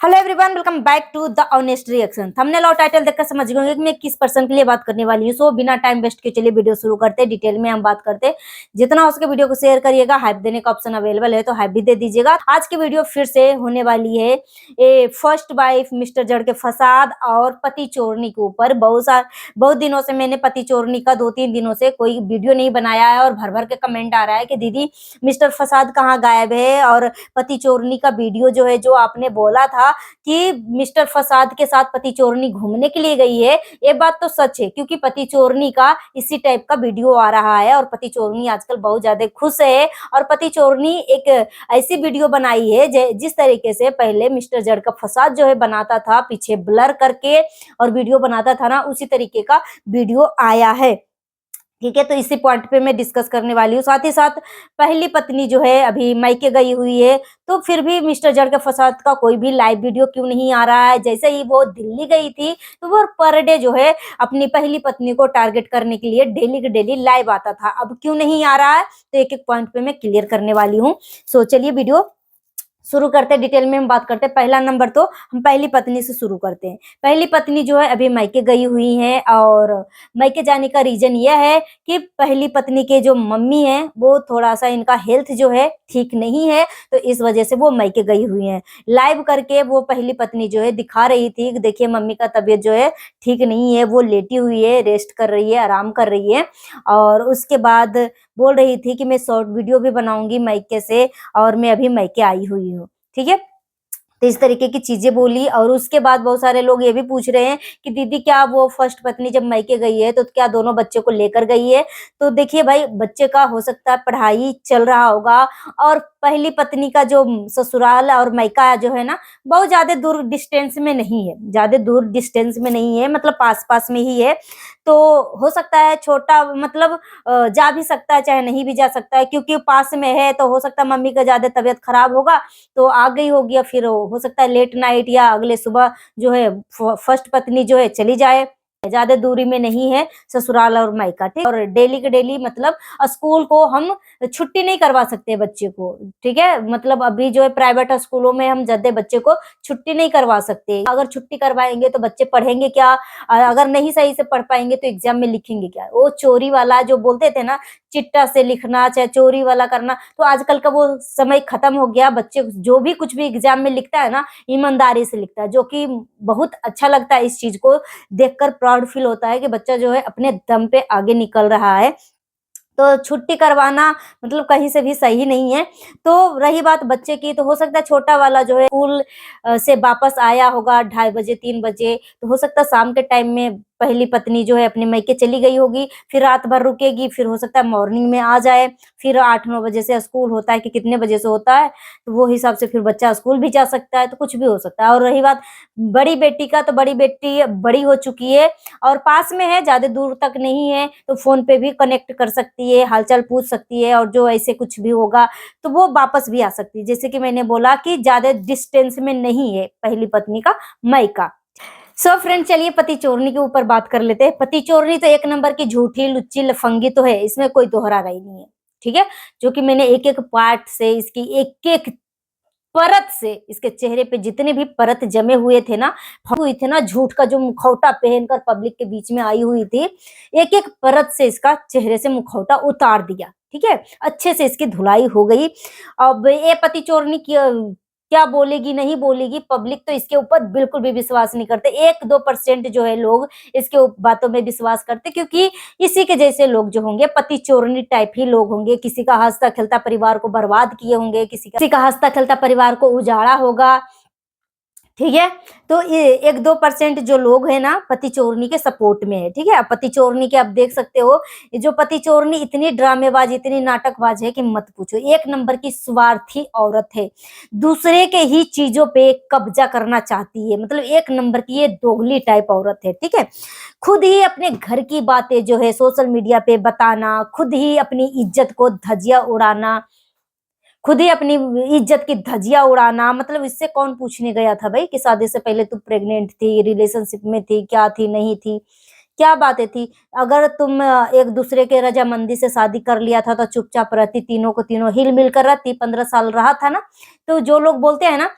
Hello everyone, welcome back to the honest reaction. Thumbnail और title देखकर समझ गए होंगे कि मैं किस पर्सन के लिए बात करने वाली हूँ। सो बिना टाइम वेस्ट के चलिए वीडियो शुरू करते हैं। डिटेल में हम बात करते हैं। जितना हो सके वीडियो को शेयर करिएगा। हाइप देने का ऑप्शन अवेलेबल है तो हाइप भी दे दीजिएगा। आज की वीडियो फिर से होने वाली है ए फर्स्ट वाइफ मिस्टर जड़ के फसाद और पति चोरनी के ऊपर। बहुत दिनों से मैंने पति चोरनी का 2-3 दिनों से कोई वीडियो नहीं बनाया है और भर भर के कमेंट आ रहा है कि दीदी मिस्टर फसाद कहाँ गायब है और पति चोरनी का वीडियो जो है जो आपने बोला था कि मिस्टर फसाद के साथ पति चोरनी घूमने के लिए गई है, ये बात तो सच है क्योंकि पति चोरनी का इसी टाइप का वीडियो आ रहा है और पति चोरनी आजकल बहुत ज्यादा खुश है। और पति चोरनी एक ऐसी वीडियो बनाई है जिस तरीके से पहले मिस्टर जड़ का फसाद जो है बनाता था, पीछे ब्लर करके और वीडियो बनाता था ना, उसी तरीके का वीडियो आया है। ठीक है, तो इसी पॉइंट पे मैं डिस्कस करने वाली हूँ। साथ ही साथ पहली पत्नी जो है अभी मायके गई हुई है, तो फिर भी मिस्टर जड़ के फसाद का कोई भी लाइव वीडियो क्यों नहीं आ रहा है। जैसे ही वो दिल्ली गई थी तो वो पर डे जो है अपनी पहली पत्नी को टारगेट करने के लिए डेली के डेली लाइव आता था। अब क्यों नहीं आ रहा है तो एक एक पॉइंट पे मैं क्लियर करने वाली हूँ। सो चलिए वीडियो शुरू करते हैं। डिटेल में हम बात करते हैं। पहला नंबर तो हम पहली पत्नी से शुरू करते हैं। पहली पत्नी जो है अभी मायके गई हुई है और मायके जाने का रीजन यह है कि पहली पत्नी के जो मम्मी है वो थोड़ा सा इनका हेल्थ जो है ठीक नहीं है, तो इस वजह से वो मायके गई हुई है। लाइव करके वो पहली पत्नी जो है दिखा रही थी कि देखिए मम्मी का तबीयत जो है ठीक नहीं है, वो लेटी हुई है, रेस्ट कर रही है, आराम कर रही है। और उसके बाद बोल रही थी कि मैं शॉर्ट वीडियो भी बनाऊंगी मायके से और मैं अभी मायके आई हुई हूँ। ठीक है, तो इस तरीके की चीजें बोली। और उसके बाद बहुत सारे लोग ये भी पूछ रहे हैं कि दीदी क्या वो फर्स्ट पत्नी जब मायके गई है तो क्या दोनों बच्चे को लेकर गई है। तो देखिए भाई, बच्चे का हो सकता है पढ़ाई चल रहा होगा और पहली पत्नी का जो ससुराल और मायका जो है ना, बहुत ज्यादा दूर डिस्टेंस में नहीं है, ज्यादा दूर डिस्टेंस में नहीं है, मतलब पास पास में ही है। तो हो सकता है छोटा मतलब जा भी सकता है चाहे नहीं भी जा सकता है, क्योंकि पास में है तो हो सकता है मम्मी का ज्यादा तबीयत खराब होगा तो आ गई होगी, या फिर हो सकता है लेट नाइट या अगले सुबह जो है फर्स्ट पत्नी जो है चली जाए। ज्यादा दूरी में नहीं है ससुराल और मायका। ठीक, और डेली के डेली मतलब स्कूल को हम छुट्टी नहीं करवा सकते बच्चे को। ठीक है, मतलब अभी जो है प्राइवेट स्कूलों में हम ज्यादा बच्चे को छुट्टी नहीं करवा सकते। अगर छुट्टी करवाएंगे तो बच्चे पढ़ेंगे क्या, अगर नहीं सही से पढ़ पाएंगे तो एग्जाम में लिखेंगे क्या। वो चोरी वाला जो बोलते थे ना, चिट्टा से लिखना चाहे चोरी वाला करना, तो आजकल का वो समय खत्म हो गया। बच्चे जो भी कुछ भी एग्जाम में लिखता है ना, ईमानदारी से लिखता है, जो कि बहुत अच्छा लगता है। इस चीज को देखकर प्राउड फील होता है कि बच्चा जो है अपने दम पे आगे निकल रहा है। तो छुट्टी करवाना मतलब कहीं से भी सही नहीं है। तो रही बात बच्चे की, तो हो सकता है छोटा वाला जो है स्कूल से वापस आया होगा 2:30 बजे 3 बजे, तो हो सकता है शाम के टाइम में पहली पत्नी जो है अपने मायके चली गई होगी, फिर रात भर रुकेगी, फिर हो सकता है मॉर्निंग में आ जाए। फिर 8-9 बजे से स्कूल होता है कि कितने बजे से होता है, तो वो हिसाब से फिर बच्चा स्कूल भी जा सकता है, तो कुछ भी हो सकता है। और रही बात बड़ी बेटी का, तो बड़ी बेटी बड़ी हो चुकी है और पास में है, ज्यादा दूर तक नहीं है, तो फोन पे भी कनेक्ट कर सकती है, हालचाल पूछ सकती है, और जो ऐसे कुछ भी होगा तो वो वापस भी आ सकती है। जैसे कि मैंने बोला कि ज्यादा डिस्टेंस में नहीं है पहली पत्नी का मायका। सो फ्रेंड, चलिए पति चोरनी के ऊपर बात कर लेते हैं। पति चोरनी तो एक नंबर की झूठी लुच्ची लफंगी तो है, इसमें कोई दोहरा राय नहीं है। ठीक है, जो कि मैंने एक एक पार्ट से, इसकी एक एक परत से, इसके चेहरे पे जितने भी परत जमे हुए थे ना, हुई थे ना, झूठ का जो मुखौटा पहनकर पब्लिक के बीच में आई हुई थी, एक एक परत से इसका चेहरे से मुखौटा उतार दिया। ठीक है, अच्छे से इसकी धुलाई हो गई। अब ये पति चोरनी की क्या बोलेगी नहीं बोलेगी, पब्लिक तो इसके ऊपर बिल्कुल भी विश्वास नहीं करते। 1-2% जो है लोग इसके बातों में विश्वास करते, क्योंकि इसी के जैसे लोग जो होंगे पति चोरनी टाइप ही लोग होंगे। किसी का हंसता खेलता परिवार को बर्बाद किए होंगे, किसी का हंसता खेलता परिवार को उजाड़ा होगा। ठीक है, तो ये 1-2% जो लोग हैं ना पति चोरनी के सपोर्ट में है। ठीक है, पति चोरनी के आप देख सकते हो, ये जो पति चोरनी इतनी ड्रामेबाज इतनी नाटकबाज है कि मत पूछो। एक नंबर की स्वार्थी औरत है, दूसरे के ही चीजों पे कब्जा करना चाहती है, मतलब एक नंबर की ये दोगली टाइप औरत है। ठीक है, खुद ही अपने घर की बातें जो है सोशल मीडिया पे बताना, खुद ही अपनी इज्जत को धजिया उड़ाना, खुद ही अपनी इज्जत की धजिया उड़ाना। मतलब इससे कौन पूछने गया था भाई कि शादी से पहले तू प्रेग्नेंट थी, रिलेशनशिप में थी, क्या थी नहीं थी, क्या बातें थी। अगर तुम एक दूसरे के रजामंदी से शादी कर लिया था तो चुपचाप रहती, तीनों को तीनों हिल मिल कर रहती, 15 साल रहा था ना। तो जो लोग बोलते हैं ना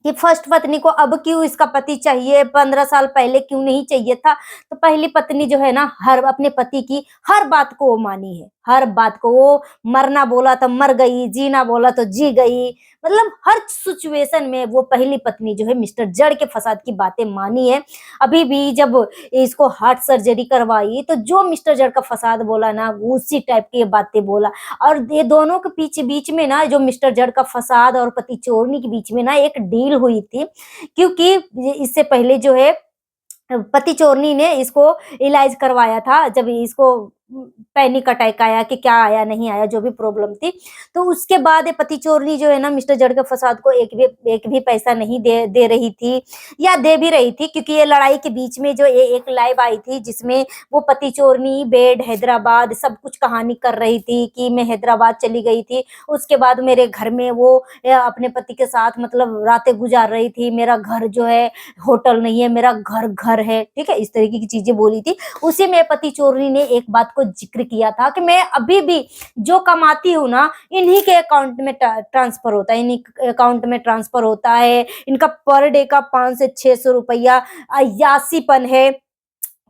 कि फर्स्ट पत्नी को अब क्यों इसका पति चाहिए, 15 साल पहले क्यों नहीं चाहिए था। तो पहली पत्नी जो है ना, हर अपने पति की हर बात को वो मानी है, हर बात को वो, मरना बोला तो मर गई, जीना बोला तो जी गई, मतलब हर सिचुएशन में वो पहली पत्नी जो है मिस्टर जड़ के फसाद की बातें मानी है। अभी भी जब इसको हार्ट सर्जरी करवाई तो जो मिस्टर जड़ का फसाद बोला ना, उसी टाइप की ये बातें बोला। और ये दोनों के बीच बीच में ना, जो मिस्टर जड़ का फसाद और पति चोरनी के बीच में ना एक डील हुई थी, क्योंकि इससे पहले जो है पति चोरनी ने इसको इलाज करवाया था, जब इसको पैनिक अटैक आया कि क्या आया नहीं आया, जो भी प्रॉब्लम थी। तो उसके बाद ये पति चोरनी जो है ना, मिस्टर जड़ के फसाद को एक भी पैसा नहीं दे रही थी, या दे भी रही थी, क्योंकि ये लड़ाई के बीच में जो ये एक लाइव आई थी जिसमें वो पति चोरनी बेड हैदराबाद सब कुछ कहानी कर रही थी कि मैं हैदराबाद चली गई थी, उसके बाद मेरे घर में वो अपने पति के साथ मतलब रातें गुजार रही थी, मेरा घर जो है होटल नहीं है, मेरा घर घर है, ठीक है, इस तरीके की चीजें बोली थी। उसी में पति चोरनी ने एक बात को जिक्र किया था कि मैं अभी भी जो कमाती हूँ ना, इन्हीं के अकाउंट में ट्रांसफर होता है, इन्हीं अकाउंट में ट्रांसफर होता है, इनका पर डे का 500 से 600 रुपया अयासीपन है।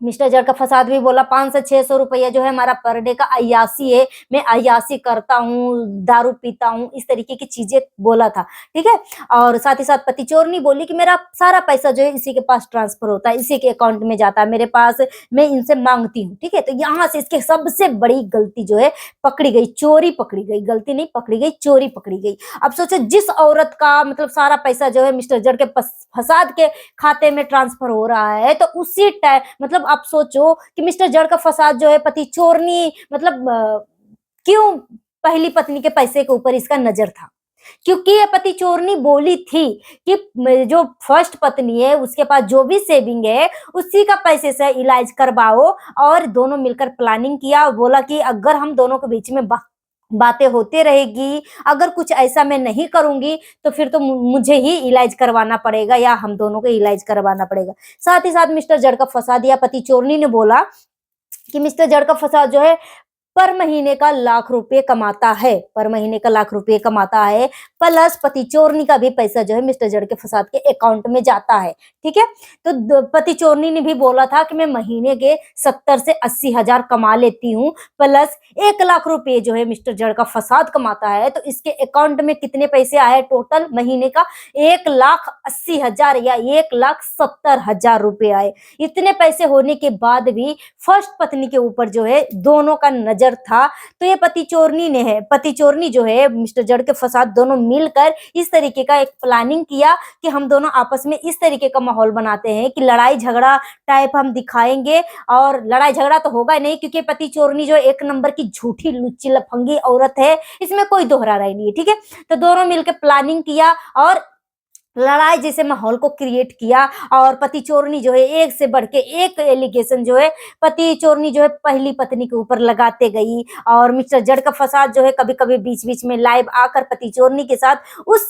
मिस्टर जड़ का फसाद भी बोला 500 से 600 रुपया जो है हमारा पर डे का अयासी है, मैं अयासी करता हूँ, दारू पीता हूँ, इस तरीके की चीजें बोला था, ठीक है। और साथ ही साथ पति चोरनी बोली कि मेरा सारा पैसा जो है इसी के पास ट्रांसफर होता है, इसी के अकाउंट में जाता है मेरे पास, मैं इनसे मांगती हूँ, ठीक है। तो यहाँ से इसके सबसे बड़ी गलती जो है पकड़ी गई, चोरी पकड़ी गई, गलती नहीं पकड़ी गई, चोरी पकड़ी गई। अब सोचो, जिस औरत का मतलब सारा पैसा जो है मिस्टर जड़ के फसाद के खाते में ट्रांसफर हो रहा है, तो उसी टाइम मतलब आप सोचो कि मिस्टर जड़ का फसाद जो है पति चोरनी मतलब क्यों पहली पत्नी के पैसे के ऊपर इसका नजर था, क्योंकि ये पति चोरनी बोली थी कि जो फर्स्ट पत्नी है उसके पास जो भी सेविंग है उसी का पैसे से इलाज करवाओ, और दोनों मिलकर प्लानिंग किया, बोला कि अगर हम दोनों के बीच में बातें होते रहेगी, अगर कुछ ऐसा मैं नहीं करूंगी तो फिर तो मुझे ही इलाज करवाना पड़ेगा, या हम दोनों को इलाज करवाना पड़ेगा। साथ ही साथ मिस्टर जड़ का फसाद या पति चोरनी ने बोला कि मिस्टर जड़ का फसाद जो है पर महीने का ₹1,00,000 कमाता है, पर महीने का ₹1,00,000 कमाता है, प्लस पति चोरनी का भी पैसा जो है मिस्टर जड़ के फसाद के अकाउंट में जाता है, ठीक है। तो पति चोरनी ने भी बोला था कि मैं महीने के 70 से 80 हजार कमा लेती हूँ, प्लस ₹1,00,000 जो है मिस्टर जड़ का फसाद कमाता है, तो इसके अकाउंट में कितने पैसे आए टोटल महीने का? 1,80,000 या ₹1,70,000 आए। इतने पैसे होने के बाद भी फर्स्ट पत्नी के ऊपर जो है दोनों का नजर था। तो ये पति चोरनी जो है मिस्टर जड़ के फसाद दोनों मिलकर इस तरीके का एक प्लानिंग किया कि हम दोनों आपस में इस तरीके का माहौल बनाते हैं कि लड़ाई झगड़ा टाइप हम दिखाएंगे, और लड़ाई झगड़ा तो होगा नहीं, क्योंकि पति चोरनी जो एक नंबर की झूठी लुच्ची लफंगी औरत है, इसमें कोई दोहरा राय नहीं है, ठीक है। तो दोनों मिलकर प्लानिंग किया और लड़ाई जैसे माहौल को क्रिएट किया, और पति चोरनी जो है एक से बढ़ के एक एलिगेशन जो है पति चोरनी जो है पहली पत्नी के ऊपर लगाते गई, और मिस्टर जड़ का फसाद जो है कभी कभी बीच बीच में लाइव आकर पति चोरनी के साथ उस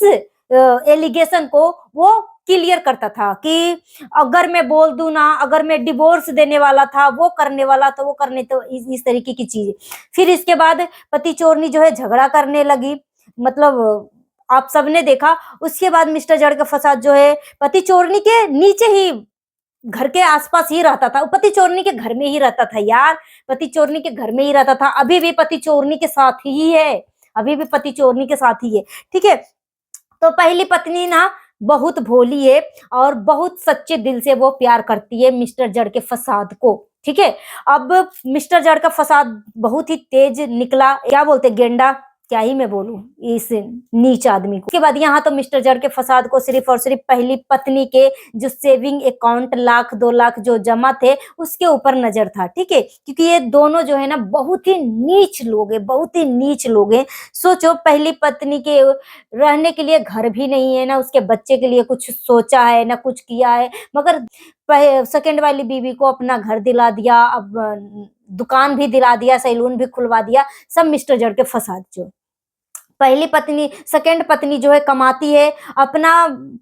एलिगेशन को वो क्लियर करता था कि अगर मैं बोल दूं ना, अगर मैं डिवोर्स देने वाला था, वो करने वाला था, वो करने, तो इस तरीके की चीज। फिर इसके बाद पति चोरनी जो है झगड़ा करने लगी, मतलब आप सबने देखा। उसके बाद मिस्टर जड़ का फसाद जो है पति चोरनी के नीचे ही घर के आसपास ही रहता था, पति चोरनी के घर में ही रहता था यार, पति चोरनी के घर में ही रहता था, अभी भी पति चोरनी के साथ ही है, अभी भी पति चोरनी के साथ ही है, ठीक है। तो पहली पत्नी ना बहुत भोली है और बहुत सच्चे दिल से वो प्यार करती है मिस्टर जड़ के फसाद को, ठीक है। अब मिस्टर जड़ का फसाद बहुत ही तेज निकला, क्या बोलते गेंडा, क्या ही मैं बोलूं इस नीच आदमी को। उसके बाद यहाँ तो मिस्टर जड़ के फसाद को सिर्फ और सिर्फ पहली पत्नी के जो सेविंग अकाउंट 1,00,000-2,00,000 जो जमा थे उसके ऊपर नजर था, ठीक है, क्योंकि ये दोनों जो है ना बहुत ही नीच लोग हैं, बहुत ही नीच लोग हैं। सोचो, पहली पत्नी के रहने के लिए घर भी नहीं है ना, उसके बच्चे के लिए कुछ सोचा है ना कुछ किया है, मगर सेकंड वाली बीवी को अपना घर दिला दिया, अब दुकान भी दिला दिया, सैलून भी खुलवा दिया, सब मिस्टर जड़ के फसाद जो पहली पत्नी सेकंड पत्नी जो है कमाती है, अपना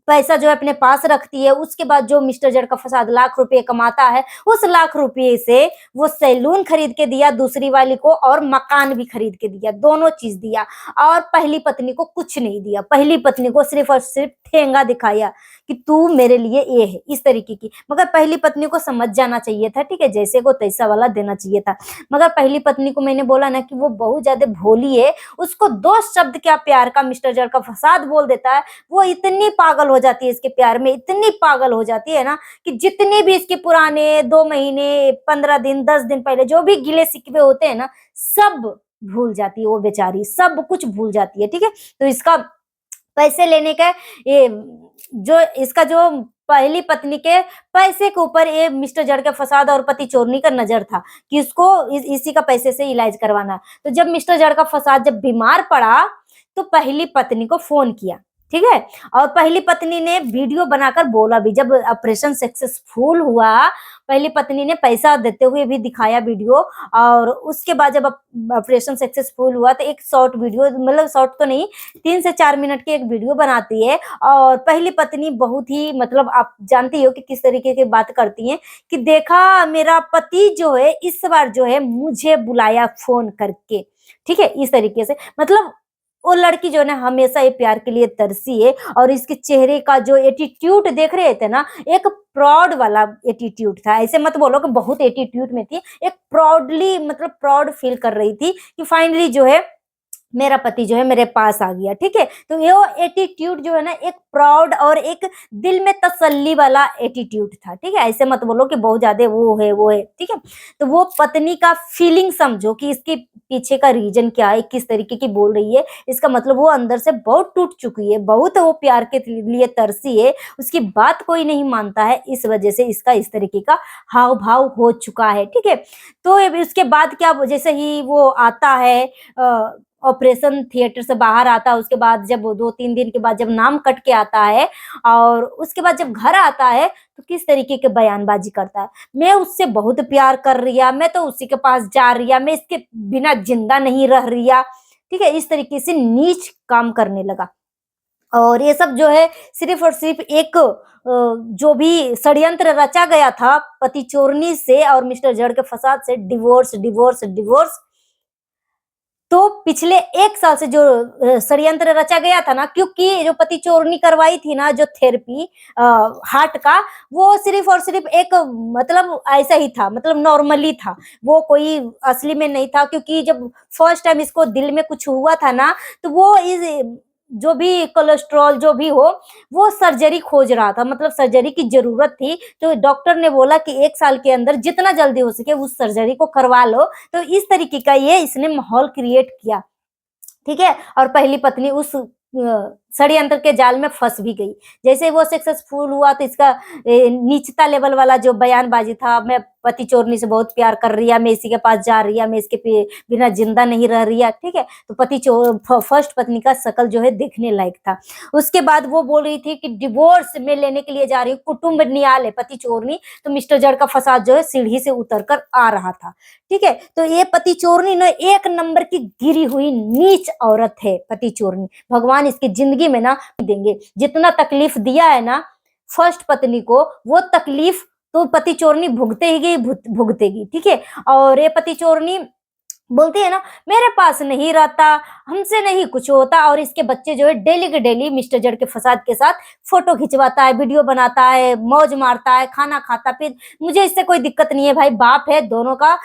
पैसा जो है अपने पास रखती है। उसके बाद जो मिस्टर जड़ का फसाद लाख रुपए कमाता है, उस लाख रुपए से वो सैलून खरीद के दिया दूसरी वाली को, और मकान भी खरीद के दिया, दोनों चीज दिया। और पहली पत्नी को कुछ नहीं दिया, पहली पत्नी को सिर्फ और सिर्फ ठेंगा दिखाया कि तू मेरे लिए ये है, इस तरीके की। मगर पहली पत्नी को समझ जाना चाहिए था, ठीक है, जैसे को तैसा वाला देना चाहिए था। मगर पहली पत्नी को मैंने बोला ना कि वो बहुत ज्यादा भोली है, उसको दो शब्द क्या प्यार का मिस्टर जड़ का फसाद बोल देता है, वो इतनी पागल हो जाती है इसके प्यार में, इतनी पागल हो जाती है ना कि जितने भी इसके पुराने 2 महीने 15 दिन 10 दिन पहले जो भी गिले शिकवे होते हैं ना, सब भूल जाती है वो बेचारी, सब कुछ भूल जाती है, ठीक है। तो इसका पैसे लेने का ये जो इसका जो पहली पत्नी के पैसे के ऊपर ये मिस्टर जड़ के फसाद और पति चोरनी का नजर था कि इसको इसी का पैसे से इलाज करवाना। तो जब मिस्टर जड़ का फसाद जब बीमार पड़ा तो पहली पत्नी को फोन किया, ठीक है, और पहली पत्नी ने वीडियो बनाकर बोला भी। जब ऑपरेशन सक्सेसफुल हुआ, पहली पत्नी ने पैसा देते हुए भी दिखाया वीडियो। और उसके बाद जब ऑपरेशन सक्सेसफुल हुआ तो एक शॉर्ट वीडियो, मतलब शॉर्ट तो नहीं, 3 से 4 मिनट की एक वीडियो बनाती है। और पहली पत्नी बहुत ही, मतलब आप जानती हो कि किस तरीके की बात करती है कि देखा मेरा पति जो है इस बार जो है मुझे बुलाया फोन करके, ठीक है, इस तरीके से। मतलब वो लड़की जो है ना हमेशा ये प्यार के लिए तरसी है। और इसके चेहरे का जो एटीट्यूड देख रहे थे ना, एक प्राउड वाला एटीट्यूड था। ऐसे मत बोलो कि बहुत एटीट्यूड में थी, एक प्राउडली, मतलब प्राउड फील कर रही थी कि फाइनली जो है मेरा पति जो है मेरे पास आ गया, ठीक है। तो ये एटीट्यूड जो है ना एक प्राउड और एक दिल में तसल्ली वाला एटीट्यूड था, ठीक है। ऐसे मत बोलो कि बहुत ज्यादा वो है, ठीक है। तो वो पत्नी का फीलिंग समझो कि इसके पीछे का रीजन क्या है, किस तरीके की बोल रही है। इसका मतलब वो अंदर से बहुत टूट चुकी है, बहुत वो प्यार के लिए तरसी है, उसकी बात कोई नहीं मानता है, इस वजह से इसका इस तरीके का हाव भाव हो चुका है, ठीक है। तो उसके बाद क्या, जैसे ही वो आता है ऑपरेशन थिएटर से बाहर आता है, उसके बाद जब 2-3 दिन के बाद जब नाम कट के आता है, और उसके बाद जब घर आता है तो किस तरीके के बयानबाजी करता है, मैं उससे बहुत प्यार कर रिया, मैं तो उसी के पास जा रिया, मैं इसके बिना जिंदा नहीं रह रिया, ठीक है। इस तरीके से नीच काम करने लगा। और ये सब जो है सिर्फ और सिर्फ एक जो भी षड्यंत्र रचा गया था पति चोरनी से और मिस्टर जड़ के फसाद से, डिवोर्स डिवोर्स डिवोर्स। तो पिछले 1 साल से जो षड्यंत्र रचा गया था ना, क्योंकि जो पति चोरनी करवाई थी ना, जो थेरेपी हार्ट का, वो सिर्फ और सिर्फ एक, मतलब ऐसा ही था, मतलब नॉर्मली था, वो कोई असली में नहीं था। क्योंकि जब फर्स्ट टाइम इसको दिल में कुछ हुआ था ना, तो वो इस जो भी कोलेस्ट्रॉल जो भी हो, वो सर्जरी खोज रहा था, मतलब सर्जरी की जरूरत थी। तो डॉक्टर ने बोला कि 1 साल के अंदर जितना जल्दी हो सके उस सर्जरी को करवा लो। तो इस तरीके का ये इसने माहौल क्रिएट किया, ठीक है। और पहली पत्नी उस षड्यंत्र के जाल में फंस भी गई। जैसे वो सक्सेसफुल हुआ तो इसका नीचता लेवल वाला जो बयानबाजी था, मैं पति चोरनी से बहुत प्यार कर रही है, मैं इसी के पास जा रही है, मैं इसके बिना जिंदा नहीं रह रही है, ठीक है। तो पति चोर फर्स्ट पत्नी का शकल जो है देखने लायक था। उसके बाद वो बोल रही थी कि डिवोर्स में लेने के लिए जा रही हूँ, कुटुंब नियाल है पति चोरनी। तो मिस्टर जड़ का फसाद जो है सीढ़ी से उतर कर आ रहा था, ठीक है। तो ये पति चोरनी ना एक नंबर की गिरी हुई नीच औरत है, पति चोरनी। भगवान इसकी जिंदगी में ना देंगे, जितना तकलीफ दिया है ना फर्स्ट पत्नी को, वो तकलीफ तो पति चोरनी भुगतेगी भुगतेगी, ठीक है। और ये पति चोरनी बोलती है ना, मेरे पास नहीं रहता, हमसे नहीं कुछ होता। और इसके बच्चे जो है डेली के डेली मिस्टर जड़ के फसाद के साथ फोटो खिंचवाता है, वीडियो बनाता है, मौज मारता है, खाना खाता। फिर मुझे इससे कोई दिक्कत नहीं है भाई, बाप है दोनों का,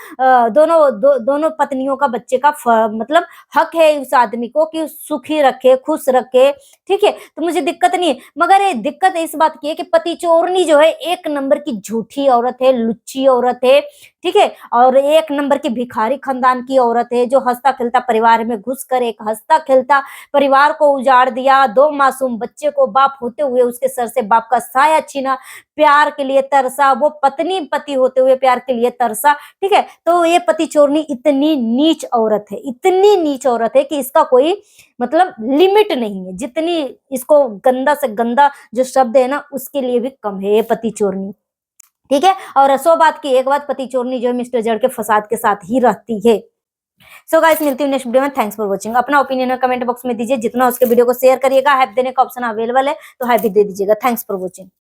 दोनों पत्नियों का बच्चे का मतलब हक है उस आदमी को कि सुखी रखे, खुश रखे, ठीक है। तो मुझे दिक्कत नहीं है। मगर ये दिक्कत इस बात की है कि पति चोरनी जो है एक नंबर की झूठी औरत है, लुच्ची औरत है, ठीक है। और एक नंबर की भिखारी खानदान की औरत है, जो हंसता खेलता परिवार में घुसकर एक हंसता खेलता परिवार को उजाड़ दिया। 2 मासूम बच्चे को बाप होते हुए उसके सर से बाप का साया छीना, प्यार के लिए तरसा, वो पत्नी पति होते हुए प्यार के लिए तरसा, ठीक है। तो ये पति चोरनी इतनी नीच औरत है, इतनी नीच औरत है कि इसका कोई मतलब लिमिट नहीं है। जितनी इसको गंदा से गंदा जो शब्द है ना, उसके लिए भी कम है ये पति चोरनी, ठीक है। और 100 बात की एक बात, पति चोरनी जो है मिस्टर जड़ के फसाद के साथ ही रहती है। सो गाइस मिलती हूँ नेक्स्ट वीडियो में। Thanks for watching. अपना ओपिनियन कमेंट बॉक्स में दीजिए, जितना उसके वीडियो को शेयर करिएगा, हाइप देने का ऑप्शन अवेलेबल है तो हाइप भी दे दीजिएगा। Thanks for watching.